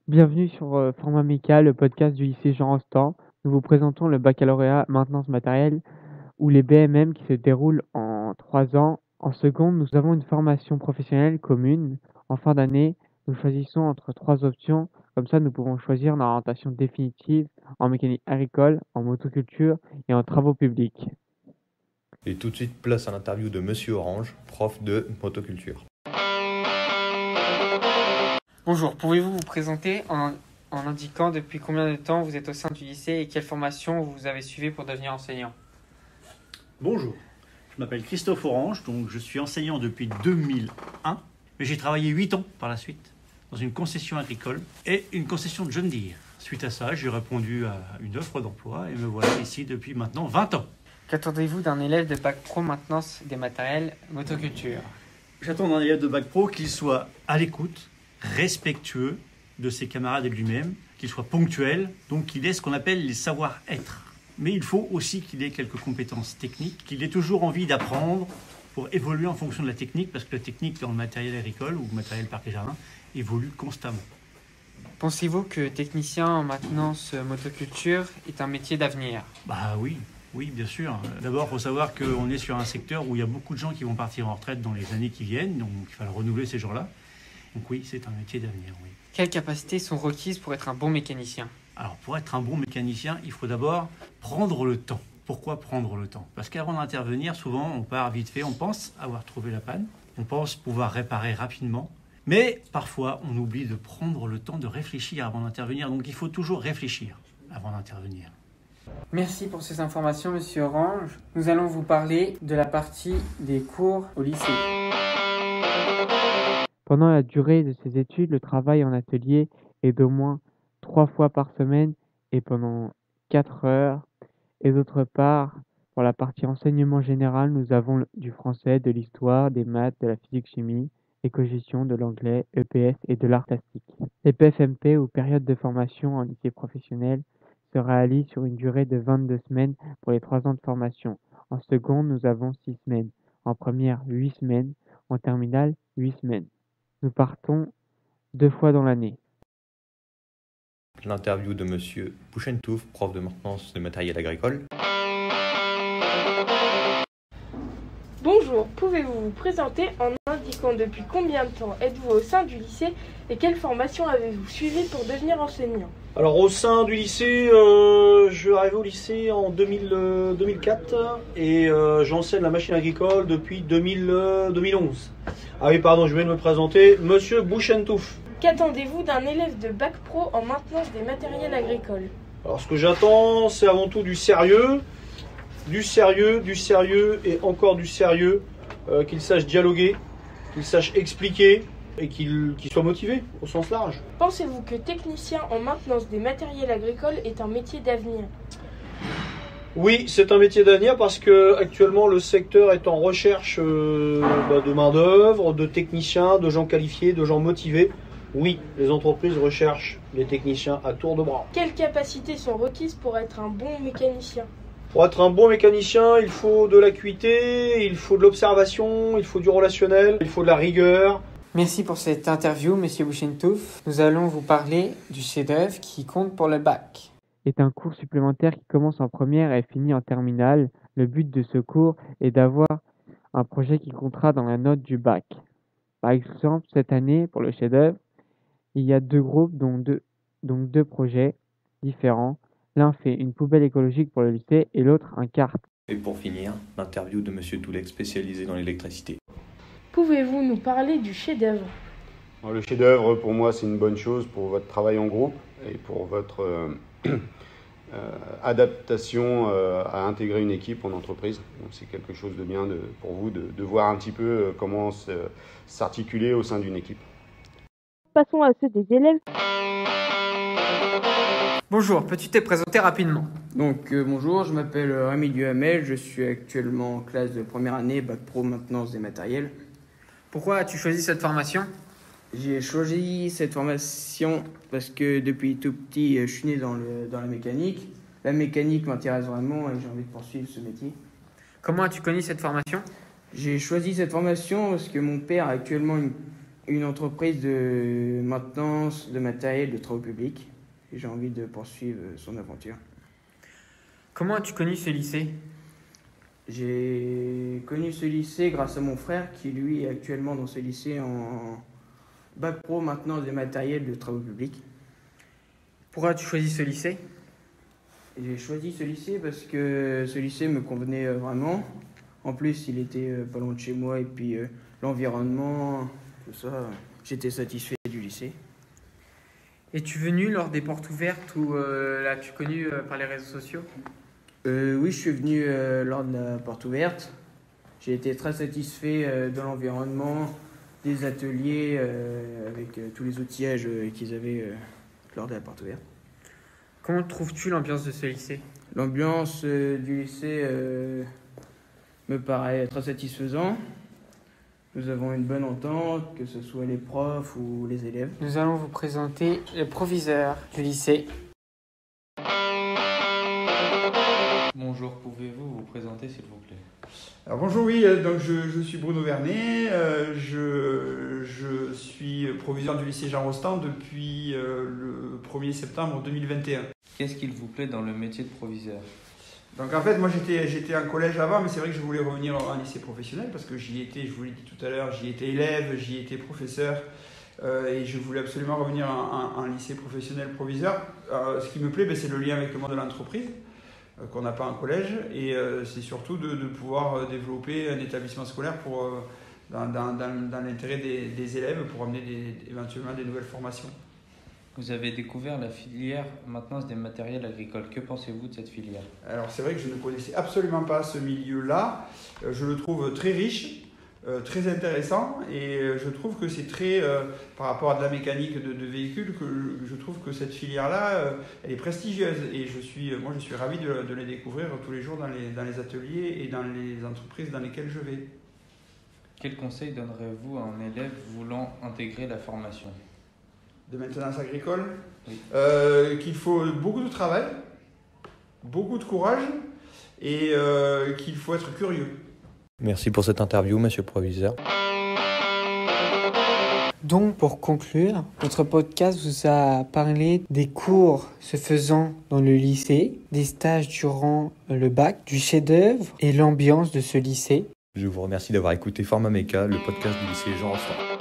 Bienvenue sur Format Méca, le podcast du lycée Jean Rostand. Nous vous présentons le baccalauréat maintenance matérielle ou les BMM qui se déroulent en 3 ans. En seconde, nous avons une formation professionnelle commune. En fin d'année, nous choisissons entre 3 options. Comme ça, nous pouvons choisir notre orientation définitive en mécanique agricole, en motoculture et en travaux publics. Et tout de suite, place à l'interview de Monsieur Orange, prof de motoculture. Bonjour, pouvez-vous vous présenter en indiquant depuis combien de temps vous êtes au sein du lycée et quelle formation vous avez suivi pour devenir enseignant? Bonjour, je m'appelle Christophe Orange, donc je suis enseignant depuis 2001, mais j'ai travaillé 8 ans par la suite dans une concession agricole et une concession de John Deere. Suite à ça, j'ai répondu à une offre d'emploi et me voilà ici depuis maintenant 20 ans. Qu'attendez-vous d'un élève de bac pro maintenance des matériels motoculture? J'attends d'un élève de bac pro qu'il soit à l'écoute, respectueux de ses camarades et de lui-même, qu'il soit ponctuel, donc qu'il ait ce qu'on appelle les savoir-être. Mais il faut aussi qu'il ait quelques compétences techniques, qu'il ait toujours envie d'apprendre pour évoluer en fonction de la technique, parce que la technique dans le matériel agricole ou le matériel parc et jardin évolue constamment. Pensez-vous que technicien en maintenance motoculture est un métier d'avenir? Bah oui, bien sûr. D'abord, il faut savoir qu'on est sur un secteur où il y a beaucoup de gens qui vont partir en retraite dans les années qui viennent, donc il va renouveler ces gens-là. Donc oui, c'est un métier d'avenir, oui. Quelles capacités sont requises pour être un bon mécanicien? Alors, pour être un bon mécanicien, il faut d'abord prendre le temps. Pourquoi prendre le temps? Parce qu'avant d'intervenir, souvent, on part vite fait, on pense avoir trouvé la panne, on pense pouvoir réparer rapidement, mais parfois, on oublie de prendre le temps de réfléchir avant d'intervenir. Donc, il faut toujours réfléchir avant d'intervenir. Merci pour ces informations, Monsieur Orange. Nous allons vous parler de la partie des cours au lycée. Pendant la durée de ces études, le travail en atelier est d'au moins 3 fois par semaine et pendant 4 heures. Et d'autre part, pour la partie enseignement général, nous avons du français, de l'histoire, des maths, de la physique-chimie, éco-gestion, de l'anglais, EPS et de l'art plastique. Les PFMP ou périodes de formation en lycée professionnel se réalisent sur une durée de 22 semaines pour les 3 ans de formation. En seconde, nous avons 6 semaines. En première, 8 semaines. En terminale, 8 semaines. Nous partons 2 fois dans l'année. L'interview de Monsieur Bouchentouf, prof de maintenance de matériel agricole. Bonjour, pouvez-vous vous présenter en indiquant depuis combien de temps êtes-vous au sein du lycée et quelle formation avez-vous suivi pour devenir enseignant? Alors au sein du lycée, je suis arrivé au lycée en 2004 et j'enseigne la machine agricole depuis 2011. Ah oui, pardon, je vais me présenter, Monsieur Bouchentouf. Qu'attendez-vous d'un élève de bac pro en maintenance des matériels agricoles? Alors ce que j'attends, c'est avant tout du sérieux et encore du sérieux, qu'il sache dialoguer, qu'il sache expliquer et qu'il soit motivé au sens large. Pensez-vous que technicien en maintenance des matériels agricoles est un métier d'avenir? Oui, c'est un métier d'avenir parce que actuellement le secteur est en recherche de main-d'œuvre, de techniciens, de gens qualifiés, de gens motivés. Oui, les entreprises recherchent des techniciens à tour de bras. Quelles capacités sont requises pour être un bon mécanicien? Pour être un bon mécanicien, il faut de l'acuité, il faut de l'observation, il faut du relationnel, il faut de la rigueur. Merci pour cette interview, Monsieur Bouchentouf. Nous allons vous parler du chef-d'œuvre qui compte pour le bac. C'est un cours supplémentaire qui commence en première et finit en terminale. Le but de ce cours est d'avoir un projet qui comptera dans la note du bac. Par exemple, cette année, pour le chef-d'œuvre, il y a 2 groupes, donc deux projets différents. L'un fait une poubelle écologique pour le lycée et l'autre un kart. Et pour finir, l'interview de Monsieur Toulek, spécialisé dans l'électricité. Pouvez-vous nous parler du chef-d'œuvre? Le chef-d'œuvre, pour moi, c'est une bonne chose pour votre travail en groupe et pour votre adaptation à intégrer une équipe en entreprise. Donc, c'est quelque chose de bien pour vous de voir un petit peu comment s'articuler au sein d'une équipe. Passons à ceux des élèves. Bonjour, peux-tu te présenter rapidement? Bonjour, je m'appelle Rémi Duhamel, je suis actuellement en classe de première année, bac pro maintenance des matériels. Pourquoi as-tu choisi cette formation? J'ai choisi cette formation parce que depuis tout petit, je suis né dans la mécanique. La mécanique m'intéresse vraiment et j'ai envie de poursuivre ce métier. Comment as-tu connu cette formation? J'ai choisi cette formation parce que mon père a actuellement Une entreprise de maintenance de matériel de travaux publics. Et j'ai envie de poursuivre son aventure. Comment as-tu connu ce lycée? J'ai connu ce lycée grâce à mon frère qui, lui, est actuellement dans ce lycée en bac pro maintenance des matériels de travaux publics. Pourquoi as-tu choisi ce lycée? J'ai choisi ce lycée parce que ce lycée me convenait vraiment. En plus, il était pas loin de chez moi et puis l'environnement, tout ça, j'étais satisfait du lycée. Es-tu venu lors des portes ouvertes ou l'as-tu connu par les réseaux sociaux? Oui, je suis venu lors de la porte ouverte. J'ai été très satisfait de l'environnement, des ateliers avec tous les outillages qu'ils avaient lors de la porte ouverte. Comment trouves-tu l'ambiance de ce lycée? L'ambiance du lycée me paraît très satisfaisant. Nous avons une bonne entente, que ce soit les profs ou les élèves. Nous allons vous présenter le proviseur du lycée. Bonjour, pouvez-vous vous présenter s'il vous plaît? Alors bonjour, oui, donc je suis Bruno Vernet, je suis proviseur du lycée Jean Rostand depuis le 1er septembre 2021. Qu'est-ce qu'il vous plaît dans le métier de proviseur? Donc en fait, moi j'étais en collège avant, mais c'est vrai que je voulais revenir en lycée professionnel parce que j'y étais, je vous l'ai dit tout à l'heure, j'y étais élève, j'y étais professeur et je voulais absolument revenir en lycée professionnel proviseur. Ce qui me plaît, c'est le lien avec le monde de l'entreprise qu'on n'a pas en collège et c'est surtout de pouvoir développer un établissement scolaire dans l'intérêt des élèves pour amener éventuellement des nouvelles formations. Vous avez découvert la filière maintenance des matériels agricoles. Que pensez-vous de cette filière? Alors c'est vrai que je ne connaissais absolument pas ce milieu-là. Je le trouve très riche, très intéressant et je trouve que c'est très, par rapport à de la mécanique de véhicules, que je trouve que cette filière-là, elle est prestigieuse et moi je suis ravi de les découvrir tous les jours dans les ateliers et dans les entreprises dans lesquelles je vais. Quel conseil donnerez-vous à un élève voulant intégrer la formation de maintenance agricole? Oui. Qu'il faut beaucoup de travail, beaucoup de courage et qu'il faut être curieux. Merci pour cette interview, monsieur le proviseur. Donc, pour conclure, notre podcast vous a parlé des cours se faisant dans le lycée, des stages durant le bac, du chef-d'œuvre et l'ambiance de ce lycée. Je vous remercie d'avoir écouté Format Méca, le podcast du lycée Jean Rostand.